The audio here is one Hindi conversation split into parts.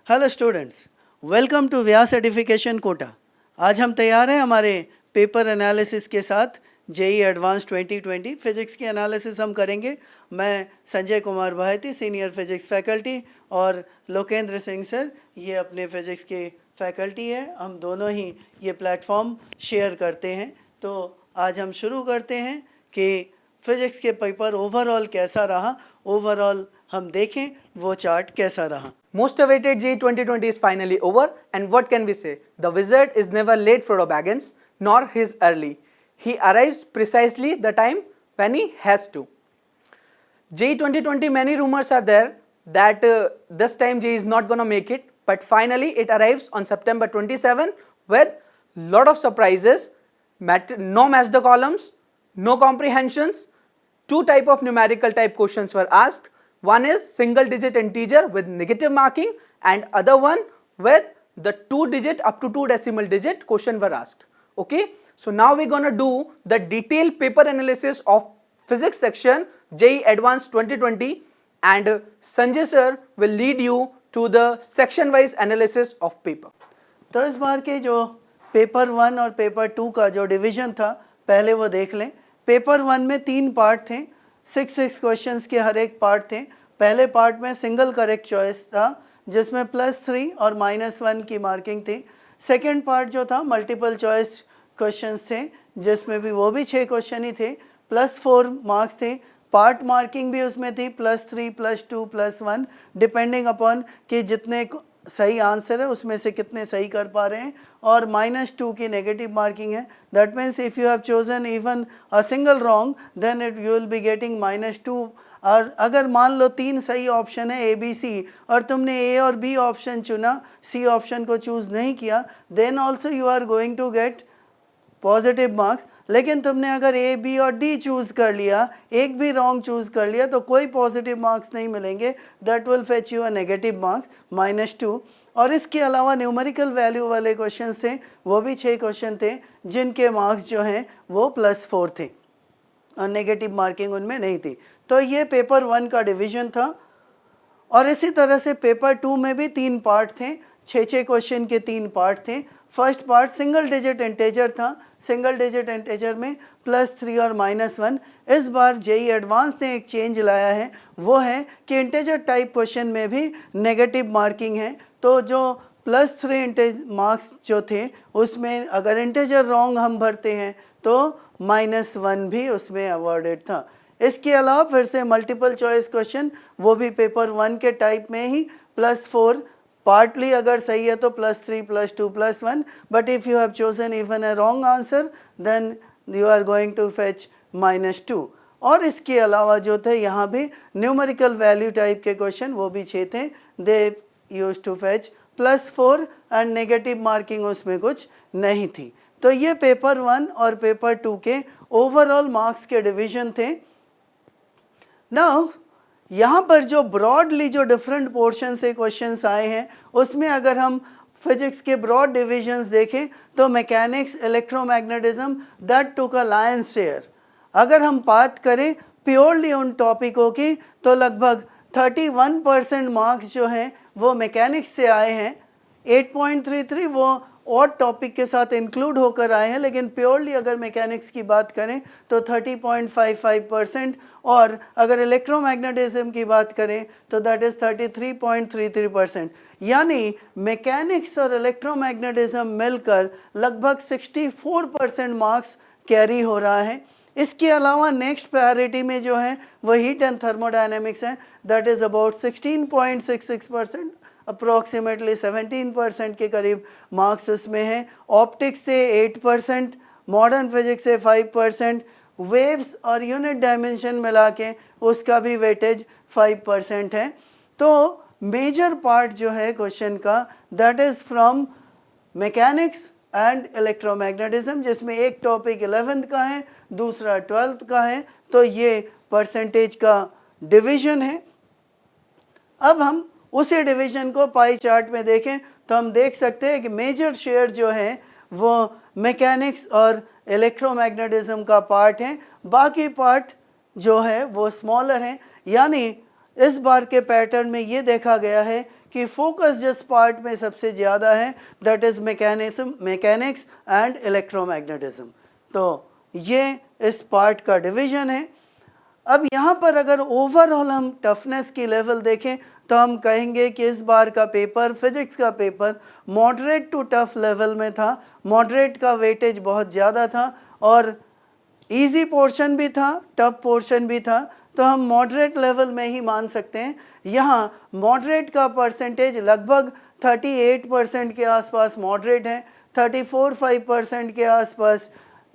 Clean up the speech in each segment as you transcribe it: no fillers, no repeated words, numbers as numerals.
Hello students, welcome to Vyas certification Kota. आज हम तैयार हैं हमारे पेपर एनालिसिस के साथ। जेई एडवांस 2020 फिजिक्स की एनालिसिस हम करेंगे। मैं Sanjay Kumar Bhayati, senior physics faculty, और लोकेंद्र सिंह सर ये अपने फिजिक्स के फैकल्टी है। हम दोनों ही ये प्लेटफॉर्म शेयर करते हैं। तो आज हम शुरू करते हैं कि फिजिक्स के पेपर ओवरऑल कैसा रहा। ओवरऑल हम देखें वो चार्ट कैसा रहा। Most awaited JEE 2020 is finally over, and what can we say? The wizard is never late for Baggins, nor his early. He arrives precisely the time when he has to. JEE 2020, many rumors are there that this time JEE is not going to make it, but finally it arrives on September 27 with lot of surprises. No match the columns, no comprehensions. Two type of numerical type questions were asked. One is single digit integer with negative marking, and other one with the 2-digit up to 2 decimal digit question were asked. Okay, so now we're gonna do the detailed paper analysis of physics section JEE Advanced 2020, and Sanjay sir will lead you to the section wise analysis of paper. तो इस बार के जो पेपर 1 और पेपर 2 का जो डिवीजन था पहले वो देख लें। पेपर 1 में 3 पार्ट थे, 6 क्वेश्चंस के हर एक पार्ट थे। पहले पार्ट में सिंगल करेक्ट चॉइस था जिसमें +3 और -1 की मार्किंग थी। सेकंड पार्ट जो था मल्टीपल चॉइस क्वेश्चंस थे जिसमें भी वो भी 6 क्वेश्चन ही थे, +4 मार्क्स थे। पार्ट मार्किंग भी उसमें थी +3, +2, +1 डिपेंडिंग अपॉन कि जितने सही आंसर है उसमें से कितने सही कर पा रहे हैं, और -2 की नेगेटिव मार्किंग है। That means if you have chosen even a single wrong then it you will be getting -2। और अगर मान लो 3 सही ऑप्शन है ए बी सी और तुमने ए और बी ऑप्शन चुना, सी ऑप्शन को चूज़ नहीं किया, then also you are going to get positive marks. लेकिन तुमने अगर ए बी और डी चूज़ कर लिया, एक भी रॉन्ग चूज़ कर लिया, तो कोई पॉजिटिव मार्क्स नहीं मिलेंगे। That will fetch you a negative marks -2। और इसके अलावा न्यूमेरिकल वैल्यू वाले क्वेश्चन थे, वो भी 6 क्वेश्चन थे जिनके मार्क्स जो हैं वो +4 थे और नेगेटिव मार्किंग उनमें नहीं थी। तो ये पेपर 1 का डिवीज़न था। और इसी तरह से पेपर 2 में भी 3 पार्ट थे, 6 क्वेश्चन के 3 पार्ट थे। First part single digit integer था। सिंगल डिजिट इंटेजर में +3 और -1। इस बार जेई एडवांस ने एक चेंज लाया है, वो है कि इंटेजर टाइप क्वेश्चन में भी नेगेटिव मार्किंग है। तो जो +3 मार्क्स जो थे उसमें अगर इंटेजर रॉन्ग हम भरते हैं तो -1 भी उसमें अवॉर्डेड था। इसके अलावा फिर से मल्टीपल चॉइस क्वेश्चन, वो भी पेपर 1 के टाइप में ही +4, पार्टली अगर सही है तो +3, +2, +1, but if you have chosen even a wrong answer then you are going to fetch -2। और इसके अलावा जो थे यहाँ भी न्यूमेरिकल वैल्यू टाइप के क्वेश्चन, वो भी 6 थे। They use to fetch +4 and negative marking उसमें कुछ नहीं थी। तो ये पेपर 1 और पेपर 2 के ओवरऑल मार्क्स के डिवीज़न थे। नाउ यहाँ पर जो ब्रॉडली जो डिफरेंट पोर्शन से क्वेश्चंस आए हैं उसमें अगर हम फिजिक्स के ब्रॉड डिविजन्स देखें तो mechanics, electromagnetism that took a lion share. अगर हम बात करें प्योरली उन टॉपिकों की तो लगभग 31% मार्क्स जो हैं वो मैकेनिक्स से आए हैं। 8.33 वो और टॉपिक के साथ इंक्लूड होकर आए हैं, लेकिन प्योरली अगर मैकेनिक्स की बात करें तो 30.55%, और अगर इलेक्ट्रोमैग्नेटिज्म की बात करें तो दैट इज़ 33.33%। यानी मैकेनिक्स और इलेक्ट्रोमैग्नेटिज्म मिलकर लगभग 64% मार्क्स कैरी हो रहा है। इसके अलावा नेक्स्ट प्रायोरिटी में जो है वो हीट एंड थर्मोडायनेमिक्स है, दैट इज़ अबाउट 16.66%, अप्रॉक्सीमेटली 17% के करीब मार्क्स उसमें हैं। ऑप्टिक्स से 8%, मॉडर्न फिजिक्स से 5%, वेव्स और यूनिट डायमेंशन मिला के उसका भी वेटेज 5% है। तो मेजर पार्ट जो है क्वेश्चन का that is from mechanics and electromagnetism, जिसमें एक टॉपिक 11th का है, दूसरा 12th का है। तो ये परसेंटेज का डिवीज़न है। अब हम उसी डिवीज़न को पाई चार्ट में देखें तो हम देख सकते हैं कि मेजर शेयर जो है वो मैकेनिक्स और इलेक्ट्रोमैग्नेटिज्म का पार्ट है, बाकी पार्ट जो है वो स्मॉलर हैं। यानी इस बार के पैटर्न में ये देखा गया है कि फोकस जिस पार्ट में सबसे ज़्यादा है that is mechanics and electromagnetism. तो ये इस पार्ट का डिवीज़न है। अब यहाँ पर अगर ओवरऑल हम टफनेस की लेवल देखें तो हम कहेंगे कि इस बार का पेपर, फिजिक्स का paper moderate to tough level में था। मॉडरेट का वेटेज बहुत ज़्यादा था और इजी पोर्शन भी था, टफ पोर्शन भी था, तो हम मॉडरेट लेवल में ही मान सकते हैं। यहाँ मॉडरेट का परसेंटेज लगभग 38% के आसपास मॉडरेट है, 34-5% के आसपास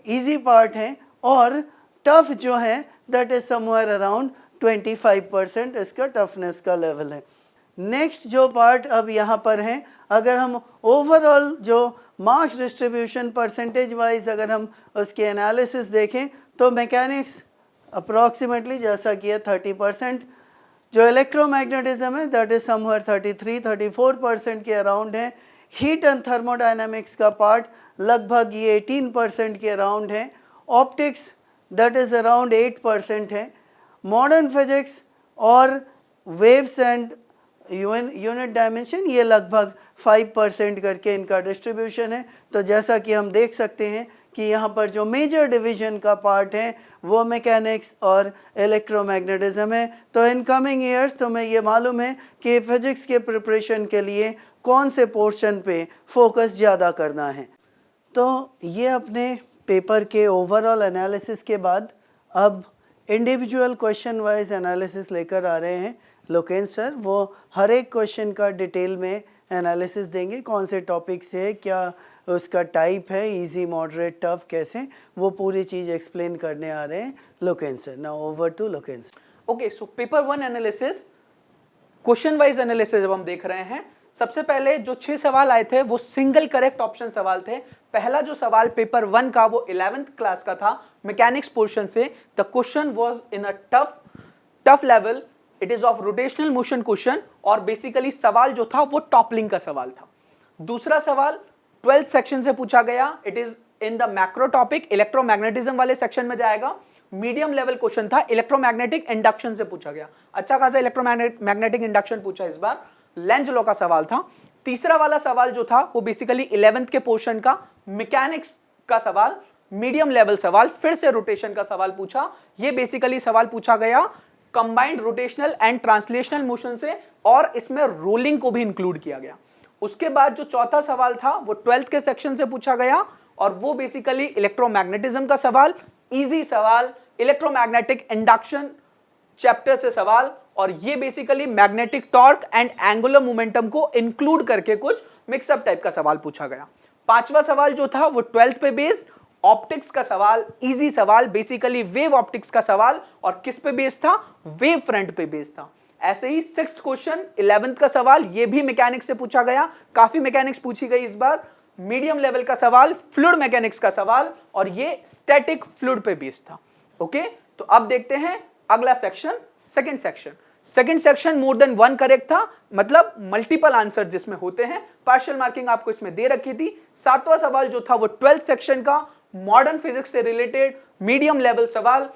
इजी पार्ट है और टफ जो है दैट इज समवेयर अराउंड 25% इसका टफनेस का लेवल है। नेक्स्ट जो पार्ट अब यहाँ पर है, अगर हम ओवरऑल जो मार्क्स डिस्ट्रीब्यूशन परसेंटेज वाइज अगर हम उसके एनालिसिस देखें तो मैकेनिक्स अप्रॉक्सीमेटली जैसा कि है 30%, जो इलेक्ट्रोमैग्नेटिज्म है दैट इज समवेयर 33-34% के अराउंड है। हीट एंड थर्मोडायनामिक्स का पार्ट लगभग ये 18% के अराउंड है। ऑप्टिक्स दैट इज़ अराउंड 8% है। मॉडर्न फिजिक्स और वेव्स एंड यूनिट डायमेंशन ये लगभग 5% करके इनका डिस्ट्रीब्यूशन है। तो जैसा कि हम देख सकते हैं कि यहाँ पर जो मेजर डिवीज़न का पार्ट है वो मैकेनिक्स और इलेक्ट्रोमैग्नेटिज्म है। तो इन कमिंग ईयर्स तो मैं ये मालूम है कि फिज़िक्स के प्रिपरेशन के लिए कौन से पोर्शन पे फोकस ज़्यादा करना है। तो ये अपने पेपर के ओवरऑल एनालिसिस के बाद अब इंडिविजुअल क्वेश्चन वाइज एनालिसिस लेकर आ रहे हैं लोकेश सर। वो हर एक क्वेश्चन का डिटेल में एनालिसिस देंगे, कौन से टॉपिक से है, क्या उसका टाइप है, इजी, मॉडरेट, टफ, कैसे, वो पूरी चीज़ एक्सप्लेन करने आ रहे हैं Lokesh sir. Now over to Lokesh sir. Okay, so paper 1 analysis, question wise analysis जब हम देख रहे हैं, सबसे पहले जो 6 सवाल आए थे वो सिंगल करेक्ट ऑप्शन सवाल थे। पहला जो सवाल पेपर 1 का वो 11th क्लास का था मैकेनिक्स पोर्शन से। The question was in a tough level, it is of rotational motion question और बेसिकली सवाल जो था वो टॉपलिंग का सवाल था। दूसरा सवाल 12th सेक्शन से पूछा गया, it is in the macro topic, electromagnetism वाले सेक्शन में जाएगा। मीडियम लेवल क्वेश्चन था, इलेक्ट्रोमैग्नेटिक इंडक्शन से पूछा गया। अच्छा खासा इलेक्ट्रोमैग्नेटिक इंडक्शन पूछा इस बार, लेंज लॉ का सवाल था। तीसरा वाला सवाल जो था वो बेसिकली 11th के पोर्शन का मैकेनिक्स का सवाल, मीडियम लेवल सवाल, फिर से रोटेशन का सवाल पूछा। ये बेसिकली सवाल पूछा गया combined rotational and translational motion से और इसमें रोलिंग को भी इंक्लूड किया गया। उसके बाद जो चौथा सवाल था वो 12th के सेक्शन से पूछा गया और वो बेसिकली इलेक्ट्रोमैग्नेटिज्म का सवाल, इजी सवाल, इलेक्ट्रोमैग्नेटिक इंडक्शन चैप्टर से सवाल, और ये basically magnetic torque and angular momentum को इंक्लूड करके कुछ मिक्सअप टाइप का सवाल पूछा गया। पांचवा सवाल जो था वो 12th पे बेस्ड ऑप्टिक्स का सवाल, इजी सवाल, बेसिकली वेव ऑप्टिक्स का सवाल, और किस पे बेस्ड था, वेव फ्रंट पे बेस्ड था। ऐसे ही 6th क्वेश्चन 11th का सवाल, ये भी मैकेनिक्स से पूछा गया, काफी मैकेनिक्स पूछी गई इस बार। मीडियम लेवल का सवाल, फ्लूइड मैकेनिक्स का सवाल, और ये स्टैटिक फ्लूइड पे बेस्ड था। ओके, तो अब देखते हैं अगला section, second section more than 1 correct था, मतलब मल्टीपल आंसर जिसमें होते हैं। पार्शियल मार्किंग आपको इसमें दे रखी थी। 7वां सवाल जो था वो 12th सेक्शन का मॉडर्न फिजिक्स से रिलेटेड मीडियम लेवल सवाल,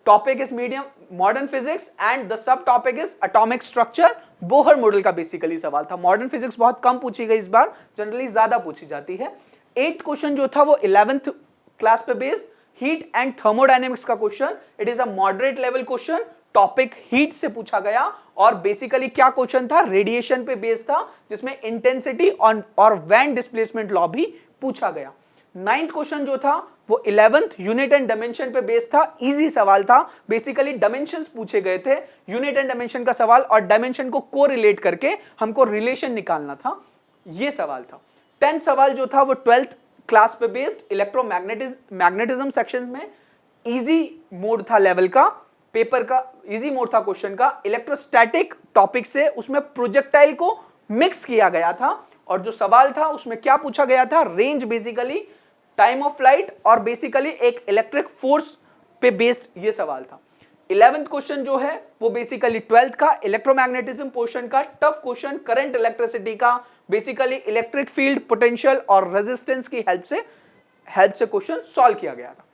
topic is medium modern physics and the sub topic is atomic structure, Bohr model का बेसिकली सवाल था। मॉडर्न फिजिक्स बहुत कम पूछी गई इस बार, जनरली ज्यादा पूछी जाती है। 8th क्वेश्चन जो था वो 11th क्लास पे बेस्ड हीट एंड थर्मोडायनेमिक्स का question, it is a moderate level question, topic heat से पूछा गया और बेसिकली क्या क्वेश्चन था, रेडिएशन पे बेस्ड था, जिसमें इंटेंसिटी और वैन डिस्प्लेसमेंट लॉ भी पूछा गया। 9th क्वेश्चन जो था वो 11th यूनिट एंड डायमेंशन पे बेस्ड था, इजी सवाल था, बेसिकली डायमेंशंस पूछे गए थे, यूनिट एंड डायमेंशन का सवाल और डायमेंशन को कोरिलेट करके हमको रिलेशन निकालना था, ये सवाल था। 10th सवाल जो था वो 12th क्लास पे बेस्ड मैग्नेटिज्म सेक्शन में इजी मोड था लेवल का, पेपर का इजी मोड था क्वेश्चन का, इलेक्ट्रोस्टैटिक टॉपिक से उसमें प्रोजेक्टाइल को मिक्स किया गया था और जो सवाल था उसमें क्या पूछा गया था, range, basically time of flight और बेसिकली एक इलेक्ट्रिक फोर्स पे बेस्ड ये सवाल था। 11th क्वेश्चन जो है वो बेसिकली 12th का इलेक्ट्रोमैग्नेटिज्म पोर्शन का टफ क्वेश्चन, करंट इलेक्ट्रिसिटी का, बेसिकली इलेक्ट्रिक फील्ड, पोटेंशियल और रेजिस्टेंस की हेल्प से क्वेश्चन सॉल्व किया गया था।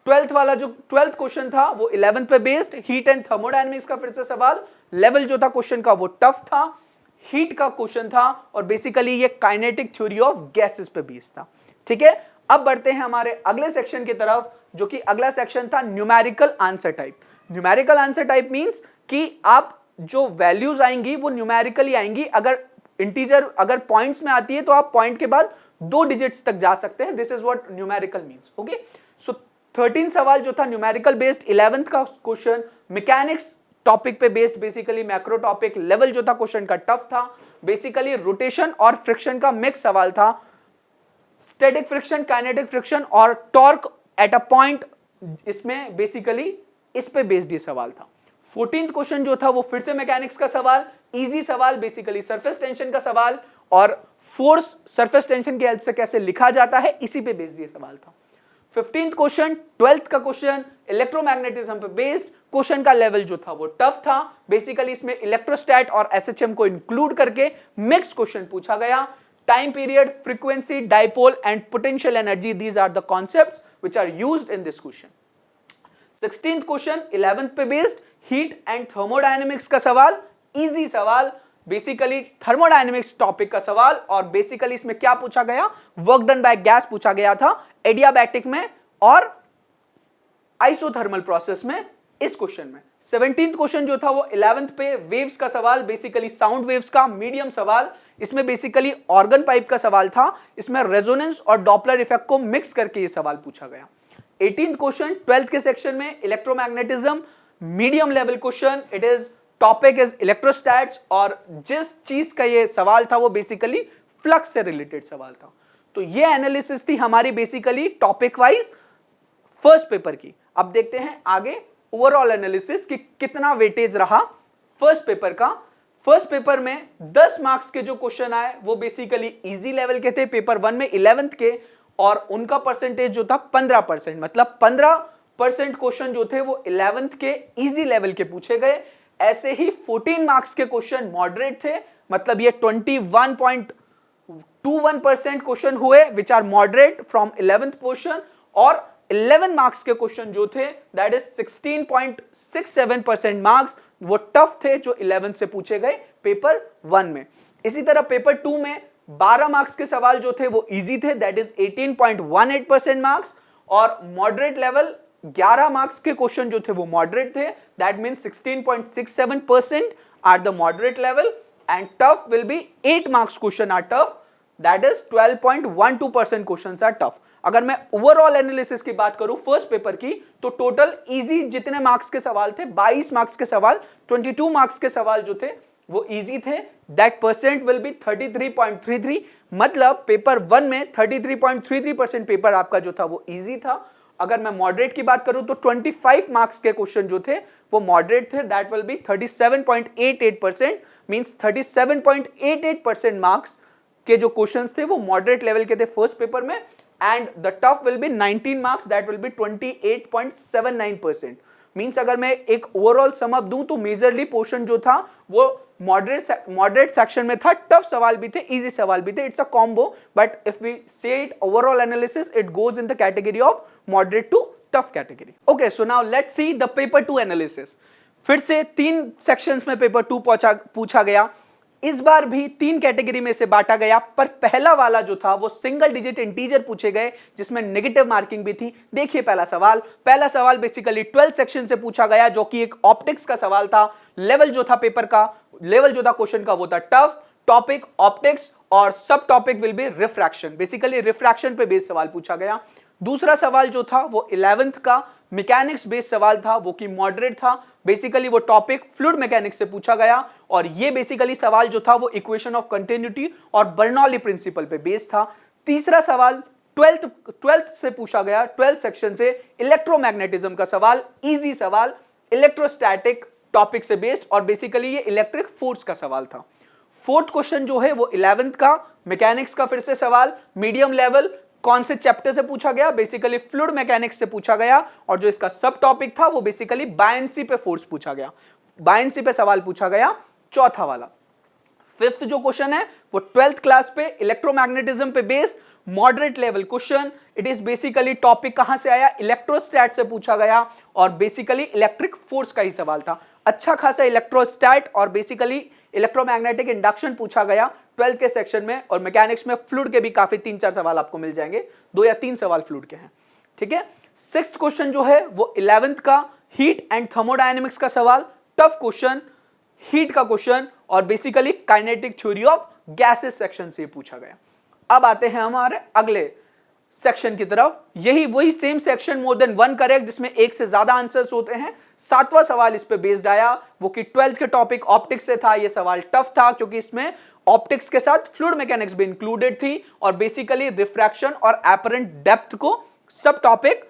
12th वाला जो 12th क्वेश्चन था वो 11th पे बेस्ड हीट एंड थर्मोडायनेमिक्स का फिर से सवाल, लेवल जो था क्वेश्चन का वो टफ था, हीट का क्वेश्चन था और बेसिकली ये काइनेटिक थ्योरी ऑफ गैसेस पे बेस्ड था। ठीक है, अब बढ़ते हैं हमारे अगले सेक्शन की तरफ, जो कि अगला सेक्शन था numerical answer type. Numerical answer type means कि आप जो वैल्यूज आएंगी वो न्यूमेरिकली आएंगी। अगर इंटीजर अगर पॉइंट्स में आती है तो आप पॉइंट के बाद 2 डिजिट्स तक जा सकते हैं। This is what numerical means. Okay, सो 13 सवाल जो था न्यूमेरिकल बेस्ड, 11th का क्वेश्चन मैकेनिक्स टॉपिक पे based, basically macro topic level जो था क्वेश्चन का टफ था। बेसिकली रोटेशन और फ्रिक्शन का मिक्स सवाल था, स्टैटिक फ्रिक्शन, काइनेटिक फ्रिक्शन और टॉर्क एट अ पॉइंट, इसमें बेसिकली इस पे बेस्ड ये सवाल था। 14th क्वेश्चन जो था वो फिर से मैकेनिक्स का सवाल, इजी सवाल, बेसिकली सरफेस टेंशन का सवाल और फोर्स सरफेस टेंशन की हेल्प से कैसे लिखा जाता है, इसी पे बेस्ड ये सवाल था। 15th क्वेश्चन 12th का क्वेश्चन इलेक्ट्रोमैग्नेटिज्म पे बेस्ड, क्वेश्चन का लेवल जो था वो टफ था। बेसिकली इसमें इलेक्ट्रोस्टैट और एसएचएम को इंक्लूड करके मिक्स क्वेश्चन पूछा गया। Time period, frequency, dipole and potential energy, these are the concepts which are used in this question. 16th question 11th पे बेस्ड, हीट एंड थर्मोडायनेमिक्स का सवाल, इजी सवाल, बेसिकली थर्मोडायनेमिक्स टॉपिक का सवाल। और बेसिकली इसमें क्या पूछा गया, वर्क डन बाय गैस पूछा गया था एडियाबैटिक में और आइसोथर्मल प्रोसेस में इस क्वेश्चन में। 17th क्वेश्चन जो था वो 11th पे वेव्स का सवाल, बेसिकली साउंड वेव्स का मीडियम सवाल, इसमें बेसिकली ऑर्गन पाइप का सवाल था, इसमें रेजोनेंस और डॉपलर इफेक्ट को मिक्स करके ये सवाल पूछा गया। 18th क्वेश्चन 12th के सेक्शन में electromagnetism medium level question, it is topic is electrostatics और जिस चीज का ये सवाल था वो बेसिकली फ्लक्स से रिलेटेड सवाल था। तो ये एनालिसिस थी हमारी basically topic wise first paper की। अब देखते हैं आगे ओवरऑल एनालिसिस कि कितना वेटेज रहा फर्स्ट पेपर का। फर्स्ट पेपर में 10 मार्क्स के जो क्वेश्चन आए वो बेसिकली इजी लेवल के थे, पेपर 1 में 11th के, और उनका परसेंटेज जो था 15%, मतलब 15% क्वेश्चन जो थे वो 11th के इजी लेवल के पूछे गए। ऐसे ही 14 मार्क्स के क्वेश्चन मॉडरेट थे, मतलब ये 21.21% क्वेश्चन हुए which are moderate from 11th portion, और 11 मार्क्स के क्वेश्चन जो थे दैट इज 16.67% मार्क्स वो टफ थे जो 11 से पूछे गए पेपर 1 में। इसी तरह पेपर 2 में 12 मार्क्स के सवाल जो थे वो इजी थे, दैट इज 18.18% मार्क्स, और मॉडरेट लेवल 11 मार्क्स के क्वेश्चन जो थे वो मॉडरेट थे, that means 16.67% are the moderate level, and tough will be 8 marks question are tough, that is 12.12% questions are tough. अगर मैं ओवरऑल एनालिसिस की बात करूं फर्स्ट पेपर की, तो टोटल इजी जितने मार्क्स के सवाल थे 22 मार्क्स के सवाल, 22 मार्क्स के सवाल जो थे वो इजी थे, दैट परसेंट विल बी 33.33, मतलब पेपर 1 में 33.33% पेपर आपका जो था वो इजी था। अगर मैं मॉडरेट की बात करूं तो 25 मार्क्स के क्वेश्चन जो थे वो मॉडरेट थे, that will be 37.88%, means 37.88% marks के जो क्वेश्चंस थे वो मॉडरेट लेवल के थे फर्स्ट पेपर में, and the tough will B 19 marks, that will B 28.79%। Means अगर मैं एक ओवरऑल सम अप दूं तो मेजरली पोर्शन जो था वो मॉडरेट सेक्शन में था, टफ सवाल भी थे, इजी सवाल भी थे, it's a combo, but if we say it overall analysis it goes in the category of moderate to tough category. Okay, so now let's see the paper 2 analysis. फिर से 3 सेक्शंस में पेपर 2 पूछा गया। इस बार भी 3 कैटेगरी में से बांटा गया, पर पहला वाला जो था वो सिंगल डिजिट इंटीजर पूछे गए जिसमें नेगेटिव मार्किंग भी थी। देखिए पहला सवाल बेसिकली 12 सेक्शन से पूछा गया, जो कि एक ऑप्टिक्स का सवाल था। लेवल जो था पेपर का, लेवल जो था क्वेश्चन का वो था टफ, टॉपिक ऑप्टिक्स और सब topic will be refraction, basically refraction पे बेस्ड सवाल पूछा गया। दूसरा सवाल जो था वो 11th का मैकेनिक्स बेस्ड सवाल था, वो कि मॉडरेट था, बेसिकली वो टॉपिक फ्लूइड मैकेनिक्स से पूछा गया, और ये बेसिकली सवाल जो था वो इक्वेशन ऑफ कंटिन्यूटी और बर्नौली प्रिंसिपल पे बेस्ड था। तीसरा सवाल 12th से पूछा गया, 12th सेक्शन से इलेक्ट्रोमैग्नेटिज्म का सवाल, इजी सवाल, इलेक्ट्रोस्टैटिक टॉपिक से बेस्ड, और बेसिकली ये इलेक्ट्रिक फोर्स का सवाल था। फोर्थ क्वेश्चन जो है वो 11th का मैकेनिक्स का फिर से सवाल, मीडियम लेवल, कौन से चैप्टर से पूछा गया, बेसिकली फ्लूइड मैकेनिक्स से पूछा गया, और जो इसका सब टॉपिक था वो बेसिकली बायंसी पे फोर्स पूछा गया, बायंसी पे सवाल पूछा गया चौथा वाला। फिफ्थ जो क्वेश्चन है वो 12th क्लास पे इलेक्ट्रोमैग्नेटिज्म पे based moderate level question, it is basically topic कहां से आया, इलेक्ट्रोस्टैट से पूछा गया, और बेसिकली इलेक्ट्रिक फोर्स का ही सवाल था। अच्छा खासा इलेक्ट्रोस्टैट और बेसिकली इलेक्ट्रोमैग्नेटिक इंडक्शन पूछा गया 12th के सेक्शन में, और मैकेनिक्स में फ्लूइड के भी काफी 3-4 सवाल आपको मिल जाएंगे, 2 या 3 सवाल फ्लूइड के हैं, ठीक है। 6th क्वेश्चन जो है वो 11th का हीट एंड थर्मोडायनेमिक्स का सवाल, टफ क्वेश्चन, हीट का क्वेश्चन और basically kinetic theory of gases section से पूछा गया। अब आते हैं हमारे अगले सेक्शन की तरफ, यही वही same section, more than 1 correct, जिसमें एक से ज्यादा आंसर्स होते हैं। 7वां सवाल इस पे बेस्ड आया, वो कि 12th के टॉपिक ऑप्टिक्स से था। ये सवाल टफ था क्योंकि इसमें ऑप्टिक्स के साथ फ्लूइड मैकेनिक्स भी इंक्लूडेड थी और बेसिकली रिफ्रैक्शन और एपरेंट डेप्थ को सब टॉपिक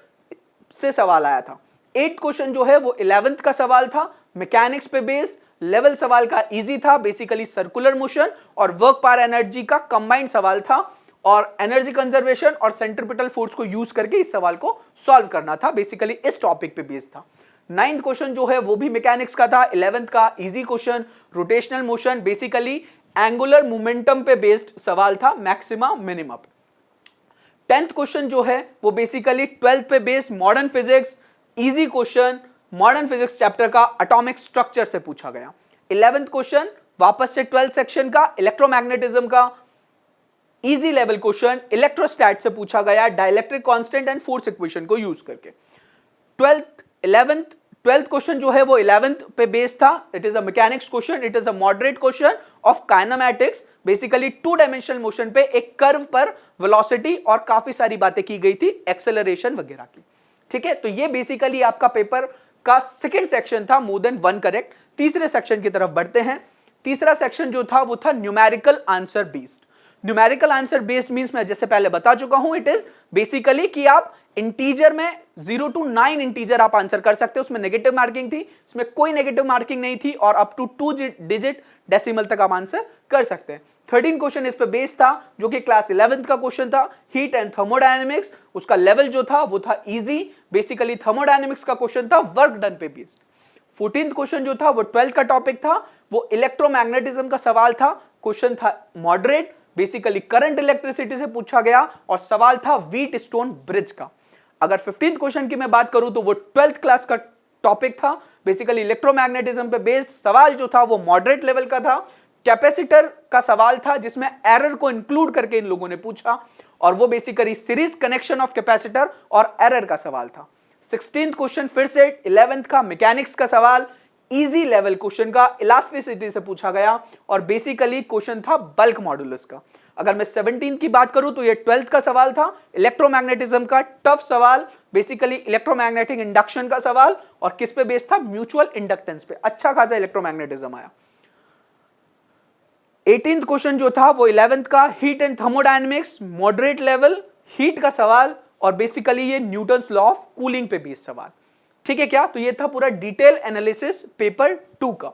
से सवाल आया था। 8th क्वेश्चन जो है वो 11th का सवाल था, मैकेनिक्स पे बेस्ड, लेवल सवाल का इजी था, बेसिकली सर्कुलर मोशन और वर्क पावर एनर्जी का कंबाइंड सवाल था और एनर्जी कंजर्वेशन और सेंट्रीपिटल फोर्स को यूज करके इस सवाल को सॉल्व करना था, बेसिकली इस टॉपिक पे बेस्ड था। 9th क्वेश्चन जो है वो भी मैकेनिक्स का था, 11th का easy question, rotational motion, basically angular momentum पे बेस्ड सवाल था, मैक्सिमा मिनिमम। 10th क्वेश्चन जो है वो बेसिकली 12th पे based modern physics, easy question, modern physics chapter का एटॉमिक स्ट्रक्चर से पूछा गया। 11th क्वेश्चन वापस से 12th सेक्शन का इलेक्ट्रोमैग्नेटिज्म का इजी लेवल क्वेश्चन, इलेक्ट्रोस्टैट से पूछा गया, dielectric constant and force equation को यूज करके। 12th क्वेश्चन जो है वो 11th पे बेस्ड था, it is a mechanics question, it is a moderate question of kinematics, basically 2 dimensional motion पे एक कर्व पर वेलोसिटी और काफी सारी बातें की गई थी, एक्सेलरेशन वगैरह की, ठीक है। तो ये बेसिकली आपका पेपर का सेकंड सेक्शन था, मोर देन 1 करेक्ट। तीसरे सेक्शन की तरफ बढ़ते हैं। तीसरा सेक्शन जो था वो था numerical answer based. Numerical answer based means मैं जैसे पहले बता चुका हूं, इट इज बेसिकली कि आप इंटीजर में 0 to 9 इंटीजर आप आंसर कर सकते हो, उसमें नेगेटिव मार्किंग थी, इसमें कोई नेगेटिव मार्किंग नहीं थी और अप टू 2 डिजिट डेसिमल तक आप आंसर कर सकते हैं। 13 क्वेश्चन इस पे बेस्ड था जो कि क्लास 11th का क्वेश्चन था, हीट एंड थर्मोडायनेमिक्स, उसका लेवल जो था वो था इजी, बेसिकली थर्मोडायनेमिक्स का क्वेश्चन था, वर्क डन पे बेस्ड। 14th क्वेश्चन जो था वो 12th का टॉपिक था, वो इलेक्ट्रोमैग्नेटिज्म का सवाल था, क्वेश्चन था मॉडरेट, बेसिकली करंट इलेक्ट्रिसिटी से पूछा गया और सवाल था व्हीट स्टोन ब्रिज का। अगर 15th क्वेश्चन की मैं बात करूं तो वो 12th क्लास का टॉपिक था, बेसिकली इलेक्ट्रोमैग्नेटिज्म पे बेस्ड, सवाल जो था वो मॉडरेट लेवल का था, कैपेसिटर का सवाल था जिसमें एरर को इंक्लूड करके इन लोगों ने पूछा और वो basically series connection of capacitor और एरर का सवाल था। 16th क्वेश्चन फिर से 11th का मैकेनिक्स का सवाल, इजी लेवल क्वेश्चन का, इलास्टिसिटी से पूछा गया और बेसिकली क्वेश्चन था बल्क मॉडुलस का। अगर मैं 17 की बात करूं तो ये 12th का सवाल था, इलेक्ट्रोमैग्नेटिज्म का टफ सवाल, बेसिकली इलेक्ट्रोमैग्नेटिक इंडक्शन का सवाल और किस पे बेस्ड था, म्यूचुअल इंडक्टेंस पे, अच्छा खासा इलेक्ट्रोमैग्नेटिज्म आया। 18th क्वेश्चन जो था वो 11th का heat and thermodynamics, moderate level, heat का सवाल और बेसिकली ये न्यूटन्स लॉ ऑफ कूलिंग पे बेस्ड सवाल, ठीक है क्या। तो ये था पूरा डिटेल एनालिसिस पेपर 2 का।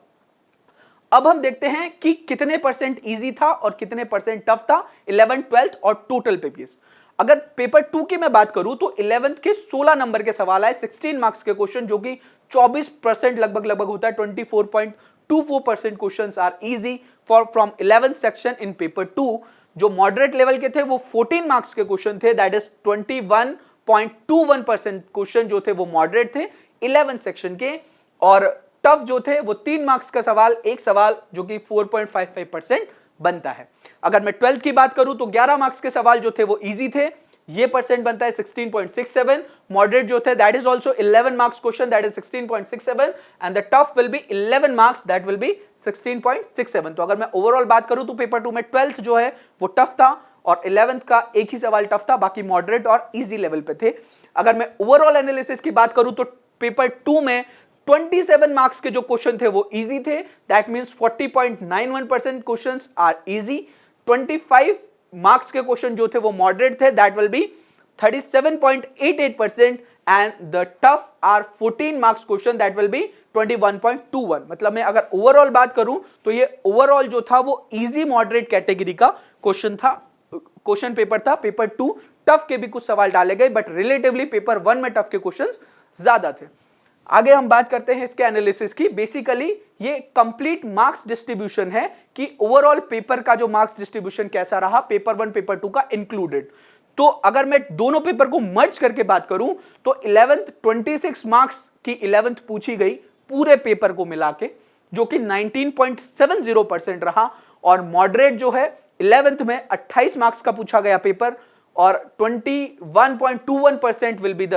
अब हम देखते हैं कि कितने परसेंट इजी था और कितने परसेंट टफ था 11th 12th और टोटल पे बेस्ड। अगर पेपर 2 की मैं बात करूं तो 11th के 16 नंबर के सवाल आए, 16 मार्क्स के क्वेश्चन, जो कि 24% लगभग होता है, 24.24% questions are easy for from 11th section in paper 2। जो मॉडरेट लेवल के थे वो 14 मार्क्स के क्वेश्चन थे, दैट इज 21.21% क्वेश्चन जो थे वो मॉडरेट थे 11th सेक्शन के, और टफ जो थे वो 3 मार्क्स का सवाल, एक सवाल जो कि 4.55% बनता है। अगर मैं 12th की बात करूं तो 11 मार्क्स के सवाल जो थे वो इजी थे, ये परसेंट बनता है 16.67, मॉडरेट जो थे that is also 11 marks question, that is 16.67 and the tough will B 11 marks, that will B 16.67। तो अगर मैं ओवरऑल बात करूं तो पेपर 2 में 12th जो है वो टफ था और 11th का एक ही सवाल टफ था, बाकी मॉडरेट और इजी लेवल पे थे। अगर मैं ओवरऑल एनालिसिस की बात करूं तो पेपर 2 में 27 मार्क्स के जो क्वेश्चन थे वो इजी थे, that means 40.91% questions are easy. 25 marks के क्वेश्चन जो थे वो मॉडरेट थे, that will be 37.88% and the tough are 14 marks question, that will be 21.21। मतलब मैं अगर ओवरऑल बात करूं तो ये ओवरऑल जो था वो इजी मॉडरेट कैटेगरी का क्वेश्चन था, क्वेश्चन पेपर था। पेपर 2 टफ के भी कुछ सवाल डाले गए बट रिलेटिवली पेपर 1 में टफ के क्वेश्चंस ज्यादा थे। आगे हम बात करते हैं इसके एनालिसिस की। बेसिकली ये कंप्लीट मार्क्स डिस्ट्रीब्यूशन है कि ओवरऑल पेपर का जो मार्क्स डिस्ट्रीब्यूशन कैसा रहा, पेपर 1 पेपर 2 का इंक्लूडेड। तो अगर मैं दोनों पेपर को मर्ज करके बात करूं तो 11th 26 मार्क्स की 11th पूछी गई पूरे पेपर को मिला के, जो कि 19.70% रहा, और मॉडरेट जो है 11th में 28 मार्क्स का पूछा गया पेपर, और 21.21% will be the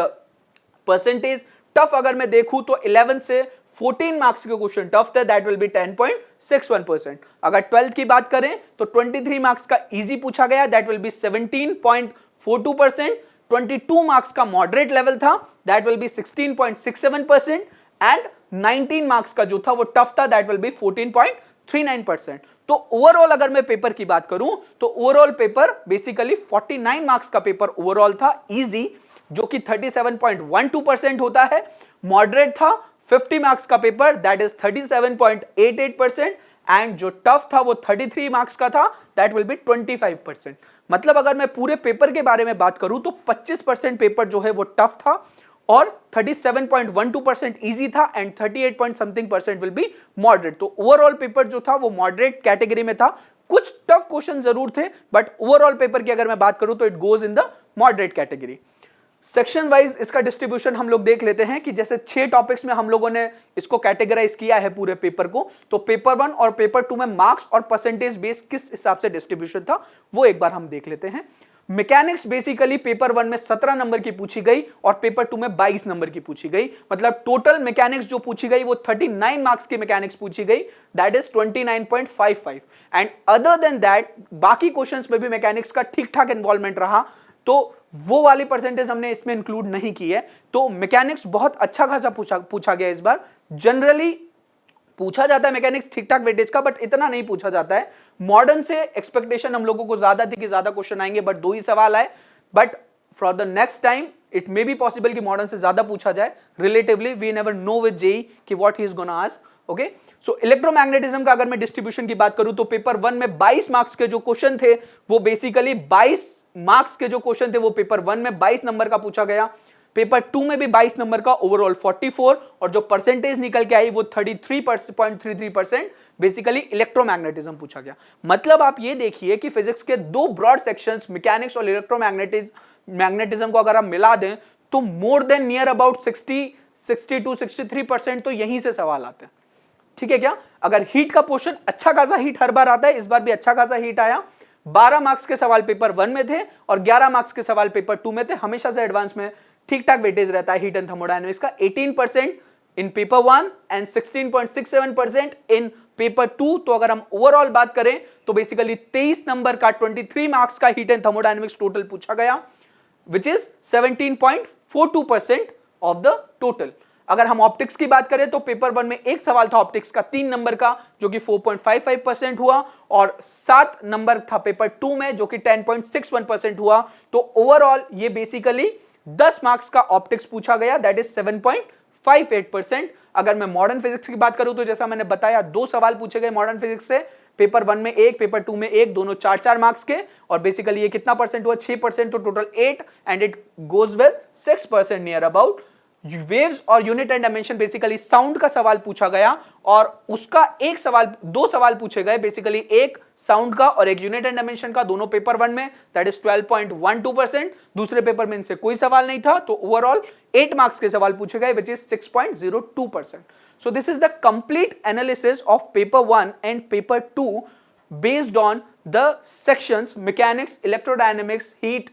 percentage. Tough अगर मैं देखूं तो 11 से 14 मार्क्स के क्वेश्चन टफ थे, दैट विल बी 10.61%। अगर 12th की बात करें तो 23 मार्क्स का इजी पूछा गया, दैट विल बी 17.42%। 22 मार्क्स का मॉडरेट लेवल था, that will B 16.67%, and 19 marks का जो था वो टफ था, दैट विल बी 14.39%। तो ओवरऑल अगर मैं पेपर की बात करूं तो ओवरऑल पेपर बेसिकली 49 मार्क्स का पेपर ओवरऑल था, इजी, जो कि 37.12% होता है। मॉडरेट था 50 मार्क्स का पेपर, दैट इज 37.88%, एंड जो टफ था वो 33 मार्क्स का था, दैट विल बी 25%। मतलब अगर मैं पूरे पेपर के बारे में बात करूं तो 25% पेपर जो है वो टफ था, और 37.12% इजी था, and 38 point something percent will be moderate. तो ओवरऑल पेपर जो था वो मॉडरेट कैटेगरी में था। कुछ टफ क्वेश्चन जरूर थे, बट ओवरऑल पेपर की अगर मैं बात करूं तो it goes in the moderate category. Section wise इसका डिस्ट्रीब्यूशन हम लोग देख लेते हैं कि जैसे 6 टॉपिक्स में हम लोगों ने इसको कैटेगराइज किया है पूरे पेपर को, तो पेपर 1 और पेपर 2 में मार्क्स और परसेंटेज बेस किस हिसाब से डिस्ट्रीब्यूशन था वो एक बार हम देख लेते हैं। मैकेनिक्स बेसिकली पेपर 1 में 17 नंबर की पूछी गई और पेपर 2 में 22 नंबर की पूछी गई, मतलब टोटल मैकेनिक्स जो पूछी गई वो 39 मार्क्स की मैकेनिक्स पूछी गई, that is 29.55। And other than that बाकी क्वेश्चंस में भी मैकेनिक्स का ठीक ठाक इन्वॉल्वमेंट रहा, तो वो वाली परसेंटेज हमने इसमें इंक्लूड नहीं की है। तो मैकेनिक्स बहुत अच्छा खासा पूछा गया इस बार। जनरली पूछा जाता है मैकेनिक्स ठीक ठाक वेटेज का, बट इतना नहीं पूछा जाता है। मॉडर्न से एक्सपेक्टेशन हम लोगों को ज्यादा थी कि ज्यादा क्वेश्चन आएंगे, बट 2 ही सवाल आए। But for the next time it may be possible कि मॉडर्न से ज्यादा पूछा जाए। Relatively we never know with JEE कि what he is gonna ask. Okay, so electromagnetism का अगर मैं डिस्ट्रीब्यूशन की बात करूं तो पेपर 1 में 22 मार्क्स के जो क्वेश्चन थे वो बेसिकली 22 मार्क्स के जो क्वेश्चन थे वो पेपर 1 में 22 नंबर का पूछा गया, पेपर 2 में भी 22 नंबर का, ओवरऑल 44, और जो परसेंटेज निकल के आई वो 33.33%। बेसिकली इलेक्ट्रोमैग्नेटिज्म पूछा गया। मतलब आप ये देखिए कि फिजिक्स के 2 ब्रॉड सेक्शंस मैकेनिक्स और इलेक्ट्रोमैग्नेटिज्म को अगर आप मिला दें तो मोर देन नियर अबाउट 62-63% तो यहीं से सवाल आते हैं। ठीक है क्या? अगर हीट का पोर्शन अच्छा खासा हीट हर बार आता है, इस बार भी अच्छा खासा हीट आया। 12 मार्क्स के सवाल पेपर 1 में थे और 11 मार्क्स के सवाल पेपर 2 में थे। हमेशा से एडवांस में ठीक ठाक वेटेज रहता है हीट एंड थर्मोडायनामिक्स का, 18% इन पेपर 1 एंड 16.67% इन पेपर 2। तो अगर हम ओवरऑल बात करें तो बेसिकली 23 नंबर का 23 मार्क्स का हीट एंड थर्मोडायनामिक्स टोटल पूछा गया, which is 17.42% of the total. अगर हम ऑप्टिक्स की बात करें तो पेपर 1 में एक सवाल था ऑप्टिक्स का 3 नंबर का जो कि 4.55% हुआ, और 7 नंबर था पेपर 2 में जो कि 10.61% हुआ। तो ओवरऑल ये बेसिकली 10 मार्क्स का ऑप्टिक्स पूछा गया, दैट इज 7.58%। अगर मैं मॉडर्न फिजिक्स की बात करूं तो जैसा मैंने बताया 2 सवाल पूछे गए मॉडर्न फिजिक्स से, पेपर 1 में 1, पेपर 2 में 1, दोनों 4-4 मार्क्स के, और बेसिकली ये कितना परसेंट हुआ? 6%, तो total 8, and it goes with 6% near about. Waves और unit and dimension basically sound का सवाल पूछा गया, और उसका एक सवाल 2 सवाल पूछे गए, बेसिकली एक साउंड का और एक यूनिट एंड डायमेंशन का, दोनों पेपर 1 में, दैट इज 12.12%। दूसरे पेपर में इनसे कोई सवाल नहीं था, तो ओवरऑल 8 मार्क्स के सवाल पूछे गए, which is 6.02%। So this is the complete analysis of paper 1 and paper 2 based on the sections mechanics, electrodynamics, heat,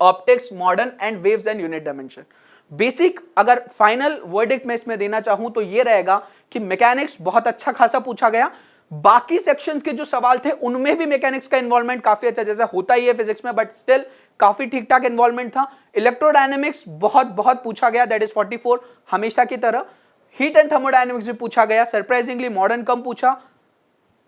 optics, modern and waves and unit dimension. Basic अगर फाइनल वर्डिक्ट में इसमें देना चाहूं तो ये रहेगा कि मैकेनिक्स बहुत अच्छा खासा पूछा गया। बाकी सेक्शंस के जो सवाल थे उनमें भी मैकेनिक्स का इन्वॉल्वमेंट काफी अच्छा, जैसा होता ही है फिजिक्स में, बट स्टिल काफी ठीक ठाक इन्वॉल्वमेंट था। इलेक्ट्रोडायनेमिक्स बहुत बहुत पूछा गया, दैट इज 44 हमेशा की तरह। हीट एंड थर्मोडायनेमिक्स भी पूछा गया, सरप्राइजिंगली मॉडर्न कम पूछा।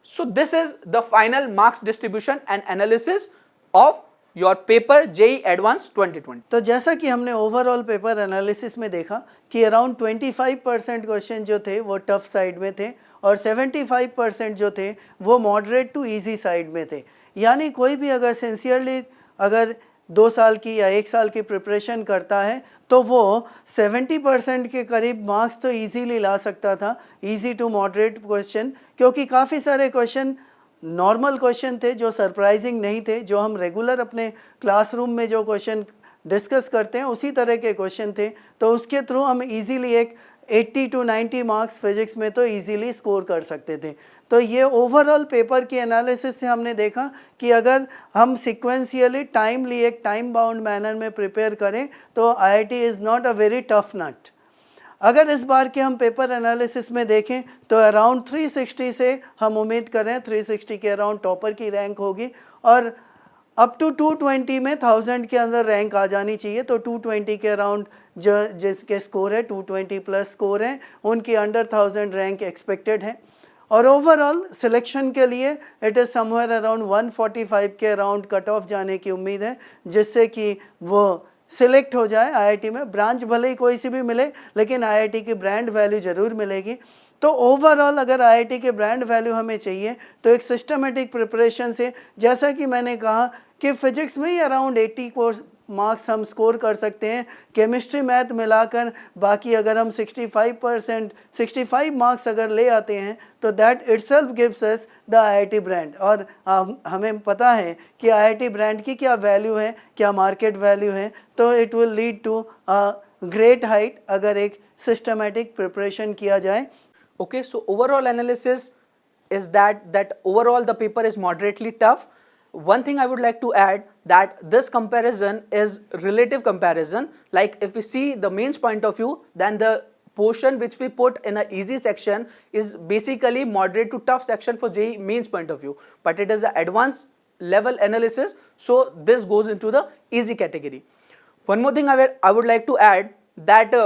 So this is the final marks distribution and analysis of your paper JEE advance 2020। तो जैसा कि हमने ओवरऑल पेपर एनालिसिस में देखा कि अराउंड 25% क्वेश्चन जो थे वो टफ साइड में थे और 75% जो थे वो मॉडरेट टू इजी साइड में थे। यानी कोई भी अगर सिंसियरली अगर 2 साल की या 1 साल की प्रिपरेशन करता है तो वो 70% के करीब मार्क्स तो इजीली ला सकता था, इजी टू मॉडरेट क्वेश्चन, क्योंकि काफ़ी सारे क्वेश्चन नॉर्मल क्वेश्चन थे जो सरप्राइजिंग नहीं थे, जो हम रेगुलर अपने क्लासरूम में जो क्वेश्चन डिस्कस करते हैं उसी तरह के क्वेश्चन थे। तो उसके थ्रू हम इजीली एक 80 to 90 मार्क्स फिजिक्स में तो इजीली स्कोर कर सकते थे। तो ये ओवरऑल पेपर की एनालिसिस से हमने देखा कि अगर हम सिक्वेंशियली टाइमली एक टाइम बाउंड मैनर में प्रिपेयर करें तो IIT is not a very tough nut. अगर इस बार के हम पेपर एनालिसिस में देखें तो अराउंड 360 से हम उम्मीद कर रहे हैं 360 के अराउंड टॉपर की रैंक होगी और अप टू 220 में 1000 के अंदर रैंक आ जानी चाहिए। तो 220 के अराउंड जो जिसके स्कोर है 220 प्लस स्कोर है उनकी अंडर 1000 रैंक एक्सपेक्टेड है। और ओवरऑल सिलेक्शन के लिए इट इज़ समवेयर अराउंड 145 के अराउंड कट ऑफ जाने की उम्मीद है, जिससे कि वो सिलेक्ट हो जाए आईआईटी में। ब्रांच भले ही कोई सी भी मिले लेकिन आईआईटी की ब्रांड वैल्यू ज़रूर मिलेगी। तो ओवरऑल अगर आईआईटी के ब्रांड वैल्यू हमें चाहिए तो एक सिस्टमेटिक प्रिपरेशन से, जैसा कि मैंने कहा कि फिजिक्स में ही अराउंड 80 कोर्स मार्क्स हम स्कोर कर सकते हैं, केमिस्ट्री मैथ मिलाकर बाकी अगर हम 65 मार्क्स अगर ले आते हैं तो that itself gives us the IIT brand. और हमें पता है कि आईआईटी ब्रांड की क्या वैल्यू है, क्या मार्केट वैल्यू है। तो it will lead to great height अगर एक सिस्टमेटिक प्रिपरेशन किया जाए। Okay, so overall analysis is that overall the paper is moderately tough. One thing I would like to add that this comparison is relative comparison. Like if we see the mains point of view, then the portion which we put in a easy section is basically moderate to tough section for JEE mains point of view. But it is an advanced level analysis, so this goes into the easy category. One more thing I would like to add that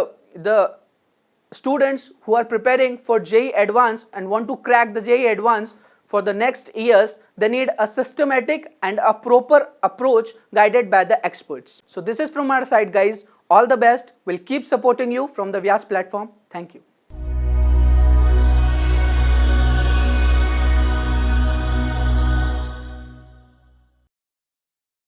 the students who are preparing for JEE Advanced and want to crack the JEE Advanced for the next years, they need a systematic and a proper approach guided by the experts. So this is from our side, guys. All the best. We'll keep supporting you from the Vyas platform. Thank you.